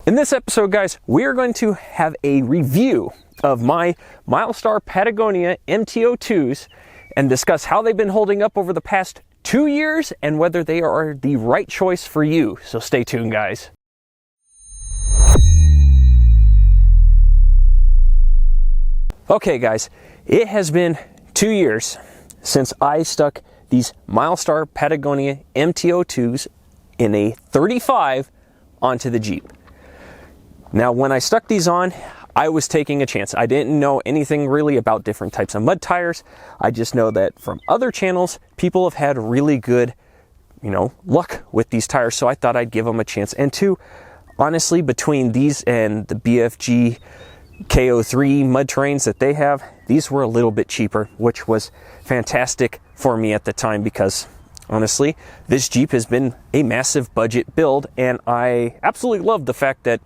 In this episode, guys, we are going to have a review of my Milestar Patagonia MT02s and discuss how they've been holding up over the past 2 years and whether they are the right choice for you. So stay tuned, guys. Okay, guys, it has been 2 years since I stuck these Milestar Patagonia MT02s in a 35 onto the Jeep. Now, when I stuck these on, I was taking a chance. I didn't know anything really about different types of mud tires. I just know that from other channels, people have had really good, luck with these tires. So I thought I'd give them a chance. And two, honestly, between these and the BFG KO3 mud terrains that they have, these were a little bit cheaper, which was fantastic for me at the time because honestly, this Jeep has been a massive budget build, and I absolutely love the fact that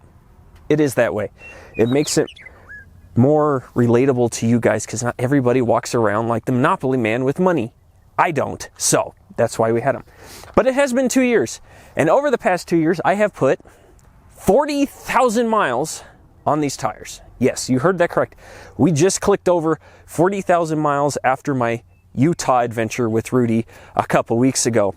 it is that way. It makes it more relatable to you guys because not everybody walks around like the Monopoly man with money. I don't, so that's why we had them. But it has been 2 years, and over the past 2 years, I have put 40,000 miles on these tires. Yes, you heard that correct. We just clicked over 40,000 miles after my Utah adventure with Rudy a couple weeks ago.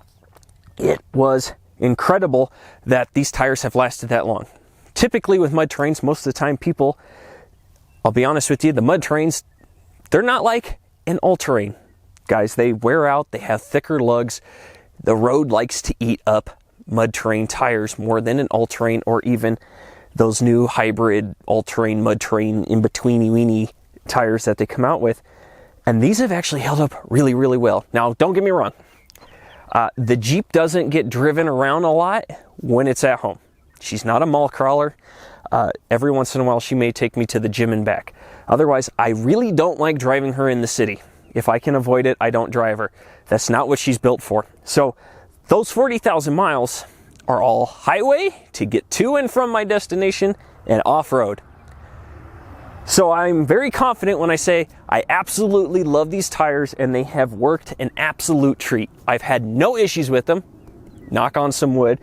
It was incredible that these tires have lasted that long. Typically with mud terrains, most of the time people, I'll be honest with you, the mud terrains, they're not like an all-terrain. Guys, they wear out, they have thicker lugs. The road likes to eat up mud terrain tires more than an all-terrain or even those new hybrid all-terrain, mud terrain, in-betweeny-weeny tires that they come out with. And these have actually held up really, really well. Now, don't get me wrong. The Jeep doesn't get driven around a lot when it's at home. She's not a mall crawler. Every once in a while, she may take me to the gym and back. Otherwise, I really don't like driving her in the city. If I can avoid it, I don't drive her. That's not what she's built for. So those 40,000 miles are all highway to get to and from my destination and off-road. So I'm very confident when I say I absolutely love these tires and they have worked an absolute treat. I've had no issues with them, knock on some wood,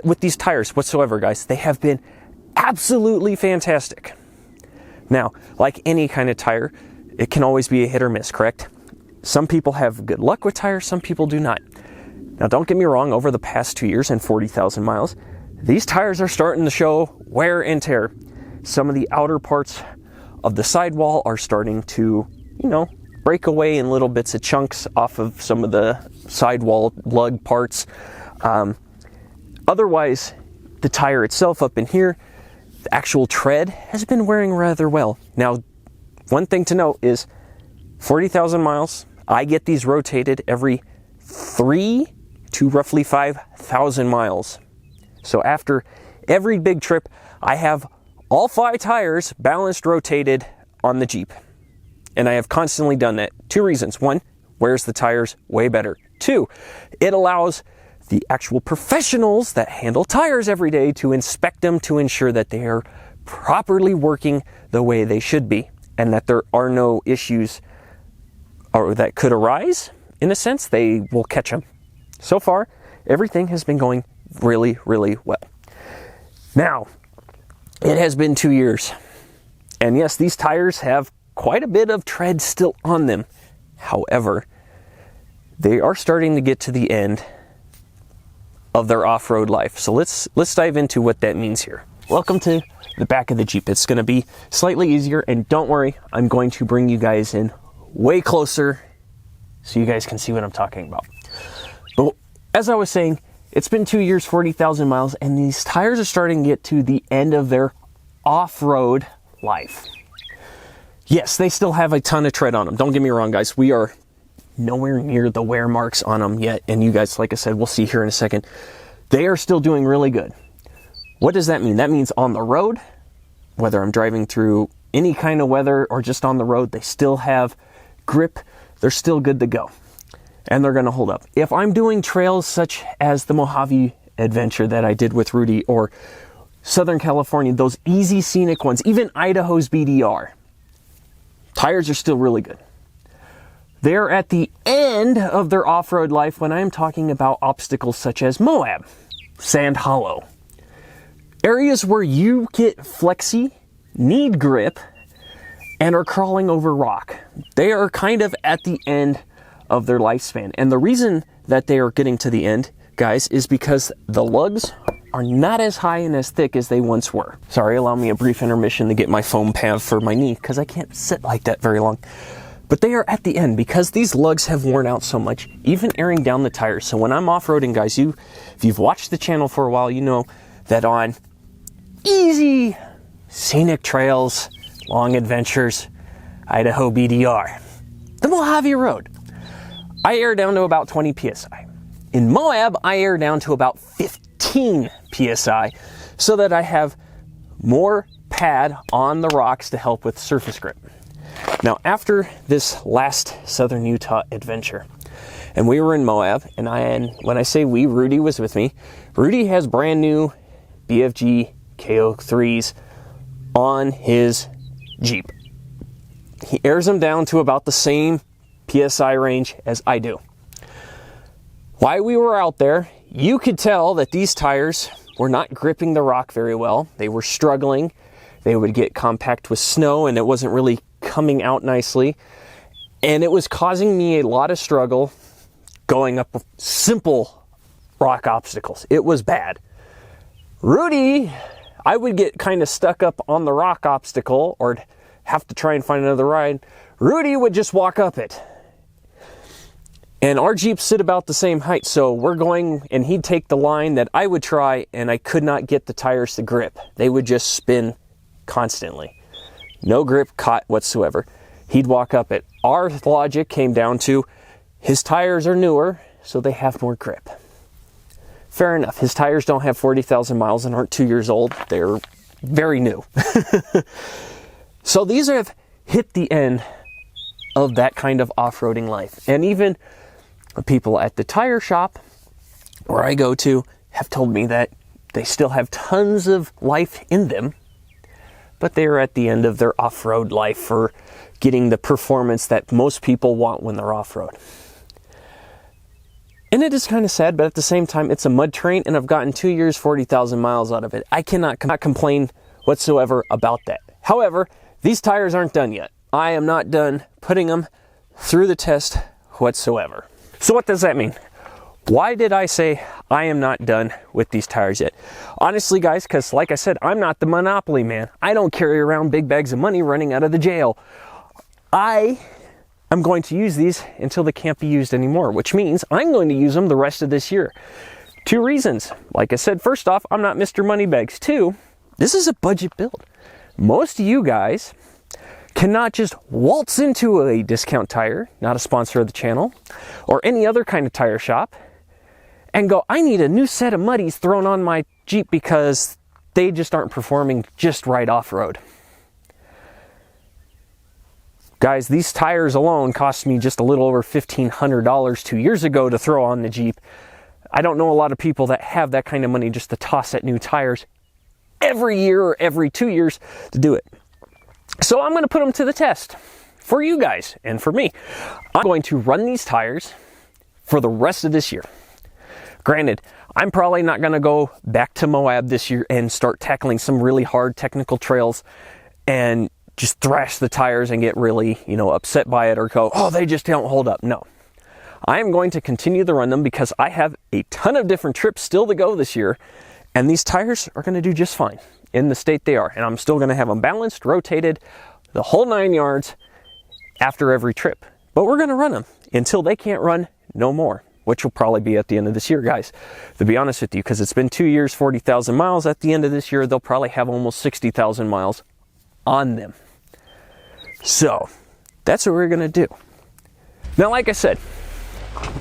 with these tires whatsoever, guys. They have been absolutely fantastic. Now, like any kind of tire, it can always be a hit or miss, correct? Some people have good luck with tires, some people do not. Now, don't get me wrong, over the past 2 years and 40,000 miles, these tires are starting to show wear and tear. Some of the outer parts of the sidewall are starting to, break away in little bits of chunks off of some of the sidewall lug parts. Otherwise, the tire itself up in here, the actual tread has been wearing rather well. Now, one thing to note is 40,000 miles, I get these rotated every 3 to roughly 5,000 miles. So after every big trip, I have all 5 tires balanced, rotated on the Jeep. And I have constantly done that. 2 reasons. 1, wears the tires way better. 2, it allows the actual professionals that handle tires every day to inspect them to ensure that they are properly working the way they should be and that there are no issues or that could arise. In a sense, they will catch them. So far, everything has been going really, really well. Now, it has been 2 years. And yes, these tires have quite a bit of tread still on them. However, they are starting to get to the end of their off-road life. So let's dive into what that means here. Welcome to the back of the Jeep. It's going to be slightly easier, and don't worry, I'm going to bring you guys in way closer so you guys can see what I'm talking about. But as I was saying, it's been 2 years, 40,000 miles, and these tires are starting to get to the end of their off-road life. Yes, they still have a ton of tread on them. Don't get me wrong, guys. We are nowhere near the wear marks on them yet, and you guys, like I said, we'll see here in a second. They are still doing really good. What does that mean? That means on the road, whether I'm driving through any kind of weather or just on the road, they still have grip. They're still good to go. And they're going to hold up. If I'm doing trails such as the Mojave adventure that I did with Rudy, or Southern California, those easy scenic ones, even Idaho's BDR, tires are still really good. They're at the end of their off-road life when I'm talking about obstacles such as Moab, Sand Hollow, areas where you get flexy, need grip, and are crawling over rock. They are kind of at the end of their lifespan. And the reason that they are getting to the end, guys, is because the lugs are not as high and as thick as they once were. Sorry, allow me a brief intermission to get my foam pad for my knee, because I can't sit like that very long. But they are at the end because these lugs have worn out so much, even airing down the tires. So when I'm off-roading, guys, if you've watched the channel for a while, you know that on easy scenic trails, long adventures, Idaho BDR, the Mojave Road, I air down to about 20 PSI. In Moab, I air down to about 15 PSI so that I have more pad on the rocks to help with surface grip. Now, after this last Southern Utah adventure, and we were in Moab, and when I say we, Rudy was with me. Rudy has brand new BFG KO3s on his Jeep. He airs them down to about the same PSI range as I do. While we were out there, you could tell that these tires were not gripping the rock very well. They were struggling. They would get compact with snow, and it wasn't really coming out nicely. And it was causing me a lot of struggle going up simple rock obstacles. It was bad. Rudy, I would get kind of stuck up on the rock obstacle or have to try and find another ride. Rudy would just walk up it. And our Jeeps sit about the same height, so we're going, and he'd take the line that I would try, and I could not get the tires to grip. They would just spin constantly. No grip caught whatsoever. He'd walk up it. Our logic came down to his tires are newer, so they have more grip. Fair enough. His tires don't have 40,000 miles and aren't 2 years old. They're very new. So these have hit the end of that kind of off-roading life. And even people at the tire shop where I go to have told me that they still have tons of life in them, but they are at the end of their off-road life for getting the performance that most people want when they're off-road. And it is kind of sad, but at the same time, it's a mud terrain, and I've gotten 2 years, 40,000 miles out of it. I cannot complain whatsoever about that. However, these tires aren't done yet. I am not done putting them through the test whatsoever. So what does that mean? Why did I say I am not done with these tires yet? Honestly, guys, because like I said, I'm not the monopoly man. I don't carry around big bags of money running out of the jail. I'm going to use these until they can't be used anymore, which means I'm going to use them the rest of this year. 2 reasons. Like I said, first off, I'm not Mr. Moneybags. 2, this is a budget build. Most of you guys cannot just waltz into a Discount Tire, not a sponsor of the channel, or any other kind of tire shop, and go, I need a new set of muddies thrown on my Jeep because they just aren't performing just right off-road. Guys, these tires alone cost me just a little over $1,500 2 years ago to throw on the Jeep. I don't know a lot of people that have that kind of money just to toss at new tires every year or every 2 years to do it. So I'm going to put them to the test for you guys and for me. I'm going to run these tires for the rest of this year. Granted, I'm probably not going to go back to Moab this year and start tackling some really hard technical trails and just thrash the tires and get really, upset by it or go, oh, they just don't hold up. No. I am going to continue to run them because I have a ton of different trips still to go this year, and these tires are going to do just fine in the state they are. And I'm still going to have them balanced, rotated, the whole 9 yards after every trip. But we're going to run them until they can't run no more, which will probably be at the end of this year, guys. To be honest with you, because it's been 2 years, 40,000 miles. At the end of this year, they'll probably have almost 60,000 miles on them. So that's what we're going to do. Now, like I said,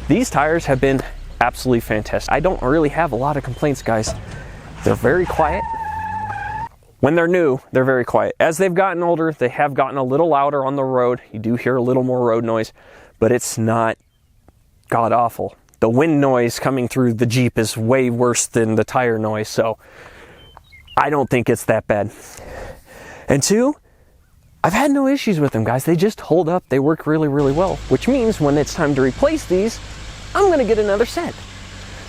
these tires have been absolutely fantastic. I don't really have a lot of complaints, guys. They're very quiet. When they're new, they're very quiet. As they've gotten older, they have gotten a little louder on the road. You do hear a little more road noise, but it's not god awful. The wind noise coming through the Jeep is way worse than the tire noise, so I don't think it's that bad. And 2, I've had no issues with them, guys. They just hold up. They work really, really well, which means when it's time to replace these, I'm going to get another set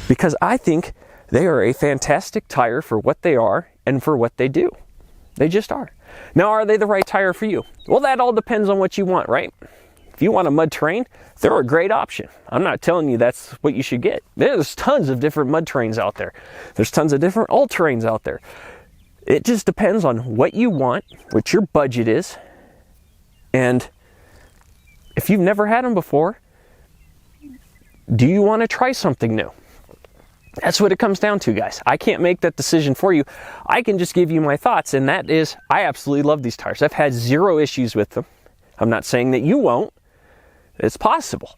because I think they are a fantastic tire for what they are, and for what they do. They just are. Now, are they the right tire for you? Well, that all depends on what you want, right? If you want a mud terrain, they're a great option. I'm not telling you that's what you should get. There's tons of different mud terrains out there. There's tons of different all-terrains out there. It just depends on what you want, what your budget is, and if you've never had them before, do you want to try something new? That's what it comes down to, guys. I can't make that decision for you. I can just give you my thoughts, and that is, I absolutely love these tires. I've had zero issues with them. I'm not saying that you won't. It's possible.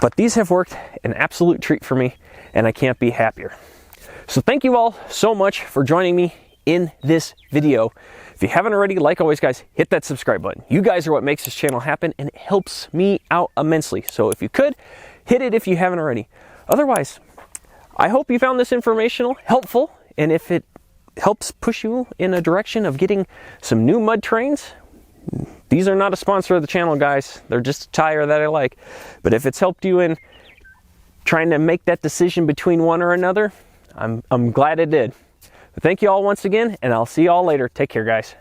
But these have worked an absolute treat for me, and I can't be happier. So thank you all so much for joining me in this video. If you haven't already, like always, guys, hit that subscribe button. You guys are what makes this channel happen, and it helps me out immensely. So if you could, hit it if you haven't already. Otherwise, I hope you found this informational, helpful, and if it helps push you in a direction of getting some new mud terrains, these are not a sponsor of the channel, guys. They're just a tire that I like. But if it's helped you in trying to make that decision between one or another, I'm glad it did. But thank you all once again, and I'll see you all later. Take care, guys.